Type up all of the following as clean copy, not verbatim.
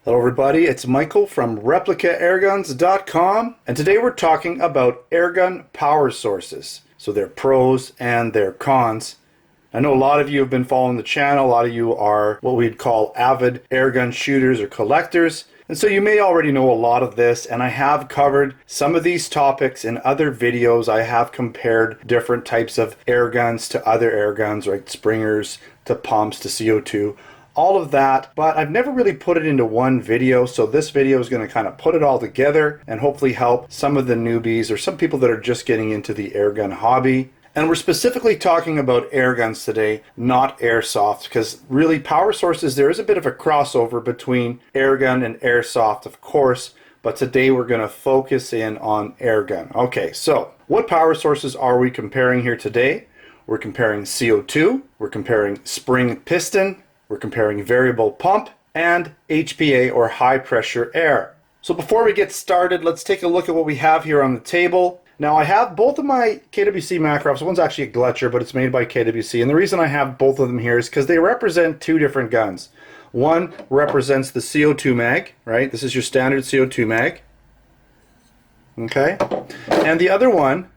Hello everybody, it's Michael from ReplicaAirguns.com, and today we're talking about airgun power sources. So their pros and their cons. I know a lot of you have been following the channel, a lot of you are what we'd call avid airgun shooters or collectors, and so you may already know a lot of this, and I have covered some of these topics in other videos. I have compared different types of airguns to other airguns, like springers to pumps to CO2. All of that, but I've never really put it into one video, so this video is going to kind of put it all together and hopefully help some of the newbies or some people that are just getting into the airgun hobby. And we're specifically talking about airguns today, not airsoft, because really power sources, there is a bit of a crossover between airgun and airsoft, of course, but today we're going to focus in on airgun. Okay, so what power sources are we comparing here today? We're comparing CO2, we're comparing spring piston, we're comparing variable pump, and HPA or high pressure air. So before we get started, let's take a look at what we have here on the table. Now I have both of my KWC Makarovs. One's actually a Gletscher, but it's made by KWC. And the reason I have both of them here is because they represent two different guns. One represents the CO2 mag, right? This is your standard CO2 mag. Okay? And the other one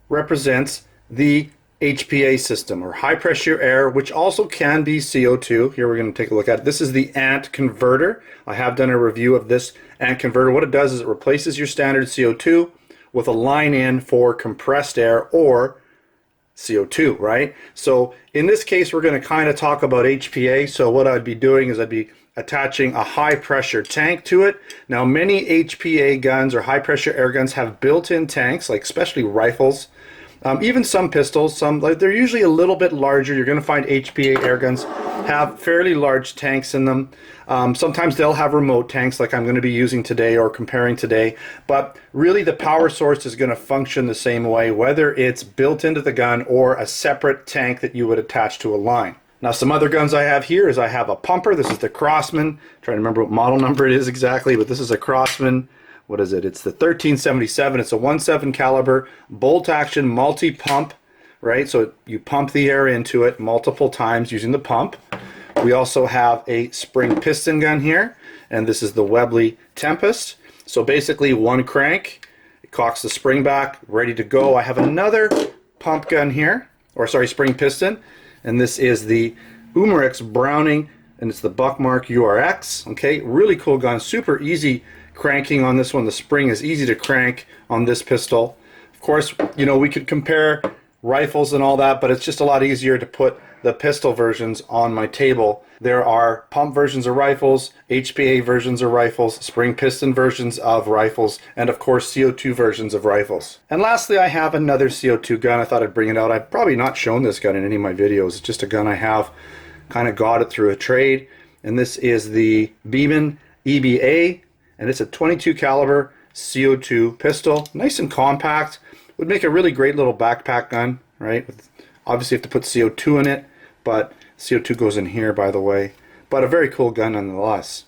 represents the HPA system, or high pressure air, which also can be CO2. Here we're going to take a look at it. This is the ANT converter. I have done a review of this ANT converter. What it does is it replaces your standard CO2 with a line in for compressed air or CO2, right? So in this case, we're going to kind of talk about HPA. So what I'd be doing is I'd be attaching a high pressure tank to it. Now many HPA guns or high pressure air guns have built-in tanks, like especially rifles. Even some pistols, they're usually a little bit larger. You're going to find HPA air guns have fairly large tanks in them. Sometimes they'll have remote tanks like I'm going to be using today or comparing today, but really the power source is going to function the same way, whether it's built into the gun or a separate tank that you would attach to a line. Now some other guns I have here is I have a pumper. This is the Crossman. I'm trying to remember what model number it is exactly, but this is a Crossman. What is it? It's the 1377. It's a 1.7 caliber bolt action multi-pump, right? So you pump the air into it multiple times using the pump. We also have a spring piston gun here, and this is the Webley Tempest. So basically one crank, it cocks the spring back, ready to go. I have another pump gun here, or sorry, spring piston, and this is the Umerix Browning, and it's the Buckmark URX. Okay, really cool gun, super easy cranking on this one. The spring is easy to crank on this pistol. Of course, you know, we could compare rifles and all that, but it's just a lot easier to put the pistol versions on my table. There are pump versions of rifles, HPA versions of rifles, spring piston versions of rifles, and of course CO2 versions of rifles. And lastly, I have another CO2 gun. I thought I'd bring it out. I've probably not shown this gun in any of my videos. It's just a gun I have, kind of got it through a trade, and this is the Beeman EBA. And it's a 22 caliber CO2 pistol, nice and compact. Would make a really great little backpack gun, right? Obviously you have to put CO2 in it, but CO2 goes in here, by the way. But a very cool gun nonetheless.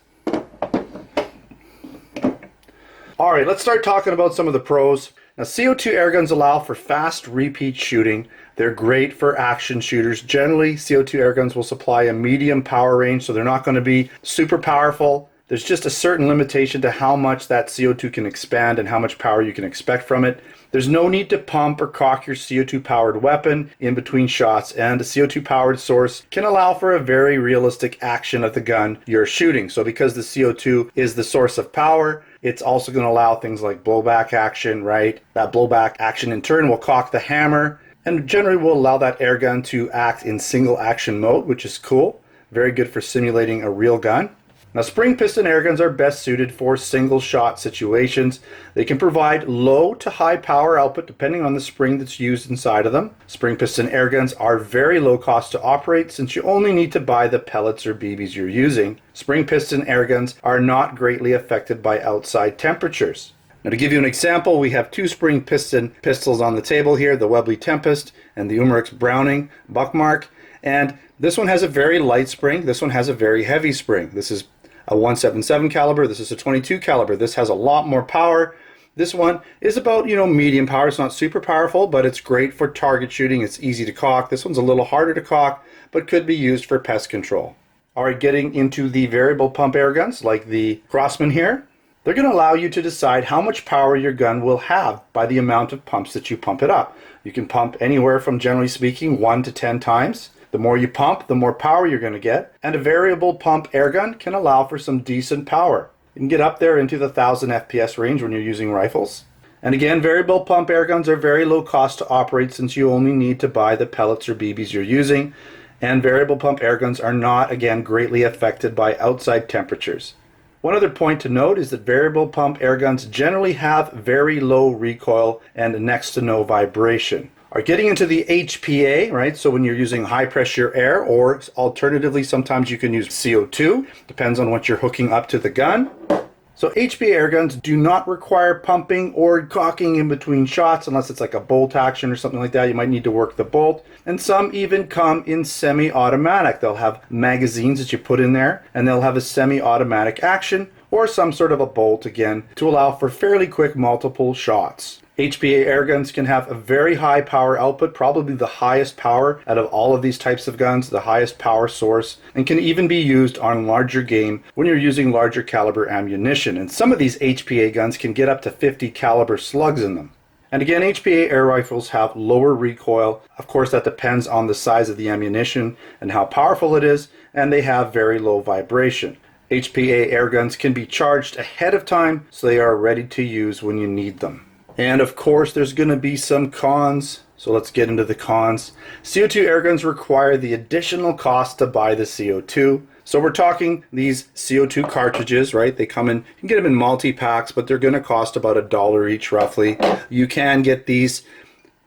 All right, let's start talking about some of the pros. Now CO2 airguns allow for fast repeat shooting. They're great for action shooters. Generally, CO2 airguns will supply a medium power range, so they're not going to be super powerful. There's just a certain limitation to how much that CO2 can expand and how much power you can expect from it. There's no need to pump or cock your CO2 powered weapon in between shots, and a CO2 powered source can allow for a very realistic action of the gun you're shooting. So because the CO2 is the source of power, it's also going to allow things like blowback action, right? That blowback action in turn will cock the hammer and generally will allow that air gun to act in single action mode, which is cool. Very good for simulating a real gun. Now spring piston airguns are best suited for single shot situations. They can provide low to high power output depending on the spring that's used inside of them. Spring piston airguns are very low cost to operate since you only need to buy the pellets or BBs you're using. Spring piston airguns are not greatly affected by outside temperatures. Now to give you an example, we have two spring piston pistols on the table here, the Webley Tempest and the Umerix Browning Buckmark. And this one has a very light spring, this one has a very heavy spring. This is a 177 caliber, this is a 22 caliber. This has a lot more power. This one is about, medium power. It's not super powerful, but it's great for target shooting. It's easy to cock. This one's a little harder to cock, but could be used for pest control. All right, getting into the variable pump air guns like the Crossman here, they're going to allow you to decide how much power your gun will have by the amount of pumps that you pump it up. You can pump anywhere from, generally speaking, 1 to 10 times. The more you pump, the more power you're going to get. And a variable pump air gun can allow for some decent power. You can get up there into the 1000 FPS range when you're using rifles. And again, variable pump air guns are very low cost to operate since you only need to buy the pellets or BBs you're using. And variable pump air guns are not, again, greatly affected by outside temperatures. One other point to note is that variable pump air guns generally have very low recoil and next to no vibration. Are getting into the HPA, right? So when you're using high pressure air, or alternatively, sometimes you can use CO2, depends on what you're hooking up to the gun. So HPA air guns do not require pumping or cocking in between shots unless it's like a bolt action or something like that. You might need to work the bolt. And some even come in semi-automatic. They'll have magazines that you put in there, and they'll have a semi-automatic action or some sort of a bolt again to allow for fairly quick multiple shots. HPA air guns can have a very high power output, probably the highest power out of all of these types of guns, the highest power source, and can even be used on larger game when you're using larger caliber ammunition. And some of these HPA guns can get up to 50 caliber slugs in them. And again, HPA air rifles have lower recoil. Of course, that depends on the size of the ammunition and how powerful it is, and they have very low vibration. HPA air guns can be charged ahead of time, so they are ready to use when you need them. And of course, there's going to be some cons. So let's get into the cons. CO2 air guns require the additional cost to buy the CO2. So we're talking these CO2 cartridges, right? They come in, you can get them in multi-packs, but they're going to cost about $1 each roughly. You can get these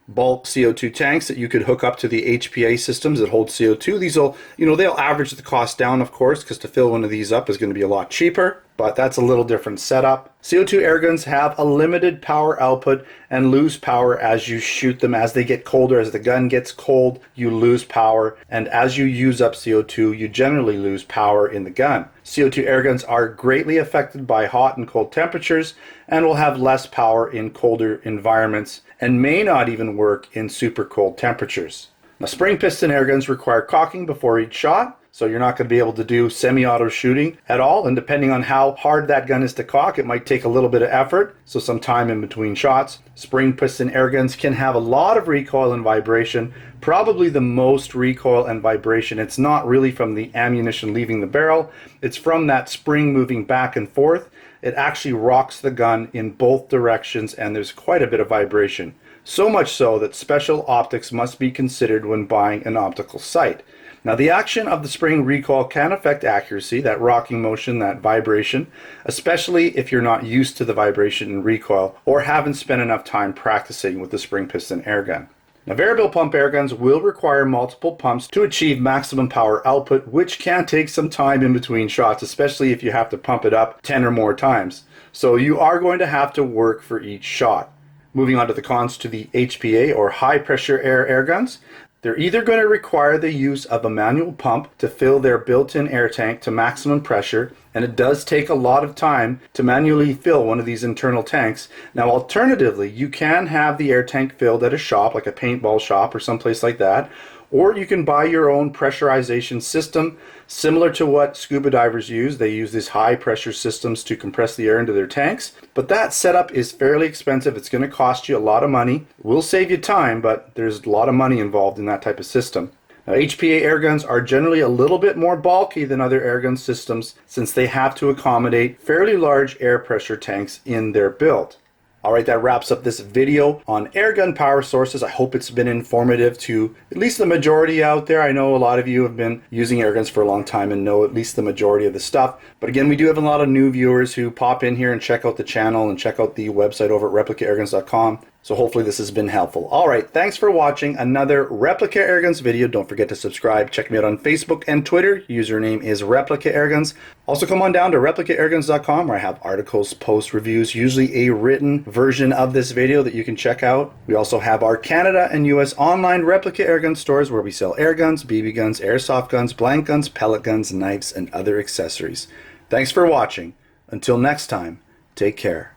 bulk CO2 tanks that you could hook up to the HPA systems that hold CO2. These will, they'll average the cost down, of course, because to fill one of these up is going to be a lot cheaper, but that's a little different setup. CO2 air guns have a limited power output and lose power as you shoot them. As they get colder, as the gun gets cold, you lose power, and as you use up CO2, you generally lose power in the gun. CO2 air guns are greatly affected by hot and cold temperatures and will have less power in colder environments and may not even work in super cold temperatures. Now, spring piston air guns require cocking before each shot, so you're not going to be able to do semi-auto shooting at all, and depending on how hard that gun is to cock, it might take a little bit of effort, so some time in between shots. Spring piston air guns can have a lot of recoil and vibration, probably the most recoil and vibration. It's not really from the ammunition leaving the barrel, it's from that spring moving back and forth. It actually rocks the gun in both directions, and there's quite a bit of vibration. So much so that special optics must be considered when buying an optical sight. Now, the action of the spring recoil can affect accuracy, that rocking motion, that vibration, especially if you're not used to the vibration and recoil or haven't spent enough time practicing with the spring piston air gun. Now, variable pump air guns will require multiple pumps to achieve maximum power output, which can take some time in between shots, especially if you have to pump it up 10 or more times. So you are going to have to work for each shot. Moving on to the cons to the HPA or high pressure air guns. They're either going to require the use of a manual pump to fill their built-in air tank to maximum pressure, and it does take a lot of time to manually fill one of these internal tanks. Now, alternatively, you can have the air tank filled at a shop, like a paintball shop or someplace like that, or you can buy your own pressurization system, similar to what scuba divers use. They use these high pressure systems to compress the air into their tanks, but that setup is fairly expensive. It's going to cost you a lot of money. It will save you time, but there's a lot of money involved in that type of system. Now, HPA air guns are generally a little bit more bulky than other air gun systems since they have to accommodate fairly large air pressure tanks in their build. Alright, that wraps up this video on airgun power sources. I hope it's been informative to at least the majority out there. I know a lot of you have been using airguns for a long time and know at least the majority of the stuff. But again, we do have a lot of new viewers who pop in here and check out the channel and check out the website over at replicaairguns.com. So hopefully this has been helpful. Alright, thanks for watching another Replica Airguns video. Don't forget to subscribe. Check me out on Facebook and Twitter. Username is Replica Airguns. Also come on down to replicaairguns.com where I have articles, posts, reviews, usually a written version of this video that you can check out. We also have our Canada and US online Replica Airgun stores where we sell air guns, BB guns, airsoft guns, blank guns, pellet guns, knives, and other accessories. Thanks for watching. Until next time, take care.